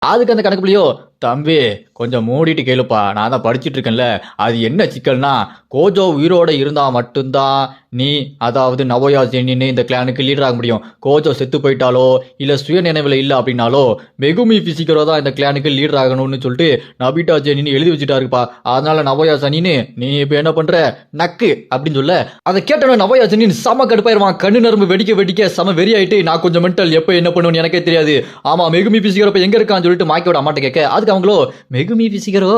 அதுக்கு அந்த கணக்குலயோ தம்பி கொஞ்சம் மூடிட்டு கேளுப்பா, நான் தான் படிச்சுட்டு இருக்கேன்ல. அது என்ன சிக்கல்னா கோஜோ உயிரோட இருந்தா மட்டும்தான் நீ அதாவது நவோயா ஜெனின்னு இந்த கிளானுக்கு லீடர் ஆக முடியும். கோஜோ செத்து போயிட்டாலோ இல்ல சுய நினைவுல இல்ல அப்படின்னாலோ மெகுமி பிசிக்கரோ தான் இந்த கிளானுக்கு லீடர் ஆகணும்னு சொல்லிட்டு நபிட்டா ஜெனின்னு எழுதி வச்சுட்டாருப்பா. அதனால நவோயா ஜெனின்னு நீ இப்ப என்ன பண்ற நக்கு அப்படின்னு சொல்ல அதை கேட்டவன நவோயா ஜெனின் செம கடுப்பாயிருவான். கண்ணு நரம்பு வெடிக்க வெடிக்க செம வெறி ஆயிட்டு நான் கொஞ்சம் மென்டல் எப்ப என்ன பண்ணுவேன்னு எனக்கே தெரியாது. ஆமா மெகுமி பிசிக்கரோ இப்ப எங்க இருக்கான்னு சொல்லிட்டு மாக்கியோட அம்மாட்ட கேட்க அதுக்கு அவங்களோ மெகுமி பிசிக்கரோ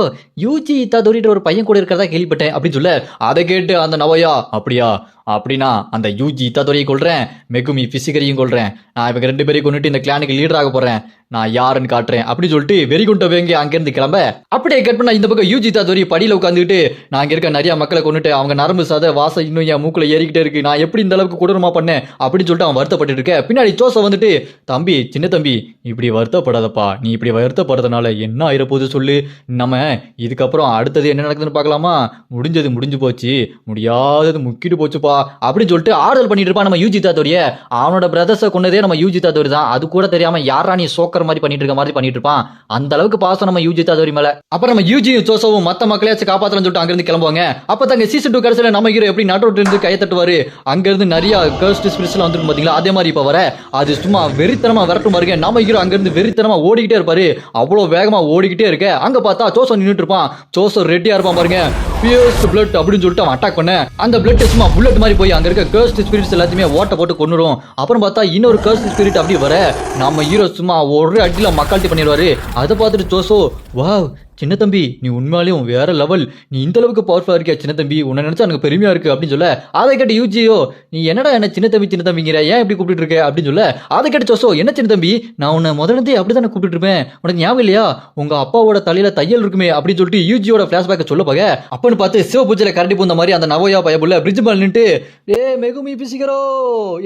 யூஜி இத்தாதோரின்ற ஒரு பையன் கூட இருக்கிறதா கேள்விப்பட்டேன் அப்படின்னு சொல்ல அதை கேட்டு அந்த நவோயா அப்படியா அப்படின்னா அந்த யூஜி இத்தாதோரியை கொள்றேன் மெகுமி பிசிக்கரையும் கொள்றேன். நான் இவங்க 2 பேரையும் கொண்டுட்டு இந்த கிளானுக்கு லீடர் ஆக போறேன், நான் யாருன்னு காட்டுறேன் அப்படின்னு சொல்லிட்டு வெறி கொண்ட வேங்க அங்கிருந்து கிளம்ப அப்படியே கட் பண்ண இந்த பக்கம் யூஜி இத்தாதோரி படியில உட்காந்துக்கிட்டு நான் இங்க இருக்க நிறைய மக்களை கொண்டுட்டு அவங்க நரம்பு சாத வாசம் இன்னும் என் மூக்குல ஏறிக்கிட்டே இருக்கு, நான் எப்படி இந்த அளவுக்கு கொடூரமா பண்ணேன் அப்படின்னு சொல்லிட்டு அவன் வருத்தப்பட்டு இருக்க. பின்னாடி ஜோசப் வந்துட்டு தம்பி சின்ன தம்பி இப்படி வருத்தப்படாதப்பா, நீ இப்படி வருத்தப்படுறதுனால என்ன ஆயிரப்போது சொல்லு, நம்ம இதுக்கப்புறம் அடுத்தது என்ன நடக்குதுன்னு பார்க்கலாமா, முடிஞ்சது முடிஞ்சு போச்சு, முடியாதது முக்கிட்டு போச்சுப்பா அப்படின்னு சொல்லிட்டு ஆறுதல் பண்ணிட்டு இருப்பான் நம்ம யூஜி இத்தாதோரிய. அவனோட பிரதர்ஸை கொண்டதே நம்ம யூஜி இத்தாதோரி தான், அது கூட தெரியாம யாரா நீ சோக்கர் மாதிரி பண்ணிட்டு இருக்க மாதிரி பண்ணிட்டு இருப்பான். அந்த அளவுக்கு பாசம் நம்ம யூஜி இத்தாதோரி மேல. அப்புறம் நம்ம யூஜி ஜோசவும் மத்த மக்களையாச்சும் காப்பாத்தலன்னு சொல்லிட்டு அங்கிருந்து கிளம்புவாங்க. அப்ப தாங்க சீசன் 2 கடைசியில நம்ம ஹீரோ எப்படி நடுரோட்ல இருந்து கையை தட்டுவாரு, அங்க இருந்து நிறைய கர்ஸ்ட் ஸ்பிரிட்ஸ்லாம் வந்துரும் பாத்தீங்களா, அதே மாதிரி இப்ப வர அது சும்மா வெறித்தனமா விரட்டும் பாருங்க. நம்ம ஹீரோ அங்க இருந்து வெறித்தனமா ஓடிக்கிட்டே இருப்பாரு. அவ்வளவு வேகமா ஓடிக்கிட்டே இருக்க அங்க பார்த்தா ஜோசப் நின்னுட்டு இருப்பான். ஜோசப் ரெடியா இருப்பான் பாருங்க, பியர்ஸ் பிளட் அப்படின்னு சொல்லிட்டு அவன் அட்டாக் பண்ண அந்த பிளட் சும்மா புல்லட் மாதிரி போய் அங்க இருக்க கர்ஸ்ட் ஸ்பிரிட்ஸ் எல்லாத்தையுமே ஓட்ட போட்டு கொன்னுரும். அப்புறம் பார்த்தா இன்னொரு கர்ஸ்ட் ஸ்பிரிட் அப்படி வர நம்ம ஹீரோ சும்மா ஒரு அடியில மக்கால்ட்டி பண்ணிடுவாரு. அதை பார்த்துட்டு ஜோசோ வாவ் சின்ன தம்பி நீ உண்மையாலையும் வேற லெவல், நீ இந்த அளவுக்கு பவர்ஃபுல்லா இருக்கியா சின்ன தம்பி, உன்னை நினைச்சா எனக்கு பெருமையா இருக்கு அப்படின்னு சொல்ல அதை கேட்டு யூஜியோ நீ என்னடா என்ன சின்ன தம்பிங்கிற, ஏன் இப்படி கூப்பிட்டு இருக்க அப்படின்னு சொல்ல அதை கேட்டு ஜோசோ என்ன சின்ன தம்பி நான் உன்னை முதல்ல அப்படிதான் கூப்பிட்டு இருப்பேன், உனக்கு ஞாபகம் இல்லையா உங்க அப்பாவோட தலையில தையல் இருக்குமே அப்படின்னு சொல்லிட்டு யூஜியோட பிளாஷ்பேக்கை சொல்ல பாக்க அப்பன்னு பார்த்து சிவ பூஜையில கரண்டி பூந்த மாதிரி அந்த நவோயா பயபுள்ள பிரிட்ஜ் மேல நின்று ஏ மெகுமி பிசிக்கரோ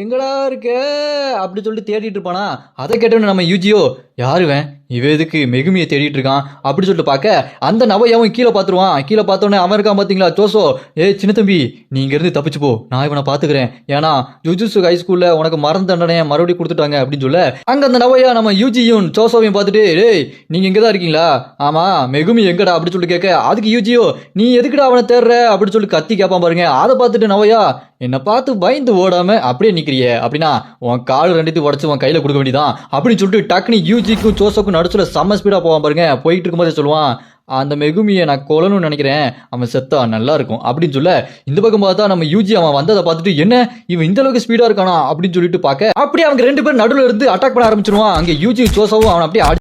எங்கடா இருக்க அப்படி சொல்லிட்டு தேடிட்டு இருப்பானா. அதை கேட்டவன நம்ம யூஜியோ யாருவேன் இவ எதுக்கு மெகுமியை தேடிட்டு இருக்கான் அப்படி சொல்லிட்டு பார்க்க அந்த நவையாவும் கீழே பார்த்துருவான். கீழே பார்த்தோன்னே அவன் இருக்கான் பாத்தீங்களா ஜோசோ, ஏ சின்ன தம்பி நீ இங்க இருந்து தப்பிச்சு போ, நான் இவனை பாத்துக்கிறேன், ஏன்னா ஜுஜுட்சு ஹை ஸ்கூல்ல உனக்கு மரண தண்டனையை மறுபடியும் கொடுத்துட்டாங்க அப்படின்னு சொல்ல அங்க அந்த நவையா நம்ம யூஜியும் ஜோசோவையும் பார்த்துட்டு டேய் நீங்க இங்கதான் இருக்கீங்களா, ஆமா மெகுமி எங்கடா அப்படின்னு சொல்லிட்டு கேட்க அதுக்கு யூஜியோ நீ எதுக்குடா அவனை தேடுற அப்படின்னு சொல்லி கத்தி கேட்பான் பாருங்க. அதை பார்த்துட்டு நவையா என்னை பார்த்து பயந்து ஓடாம அப்படியே நிக்கிறிய அப்படின்னா உன் கால் ரெண்டுத்தையும் உடச்சு உன் கையில கொடுக்க வேண்டியதான் அப்படின்னு சொல்லிட்டு டக்குனு யூஜிக்கும் ஜோசோக்கும் நடுச்சுல செம்ம ஸ்பீடா போவான் பாருங்க. போயிட்டு இருக்கும்போதே சொல்லுவான் அந்த மெகுமியை நான் கொல்லணும்னு நினைக்கிறேன், அவன் செத்தா நல்லா இருக்கும் அப்படின்னு சொல்ல இந்த பக்கம் பார்த்தா நம்ம யூஜி அவன் வந்ததை பார்த்துட்டு என்ன இவன் இந்த அளவுக்கு ஸ்பீடா இருக்கானா அப்படின்னு சொல்லிட்டு பார்க்க அப்படியே அவங்க 2 பேரும் நடுவில் இருந்து அட்டாக் பண்ண ஆரம்பிச்சிருவான். அங்க யூஜி ஜோசவும் அவன் அப்படியே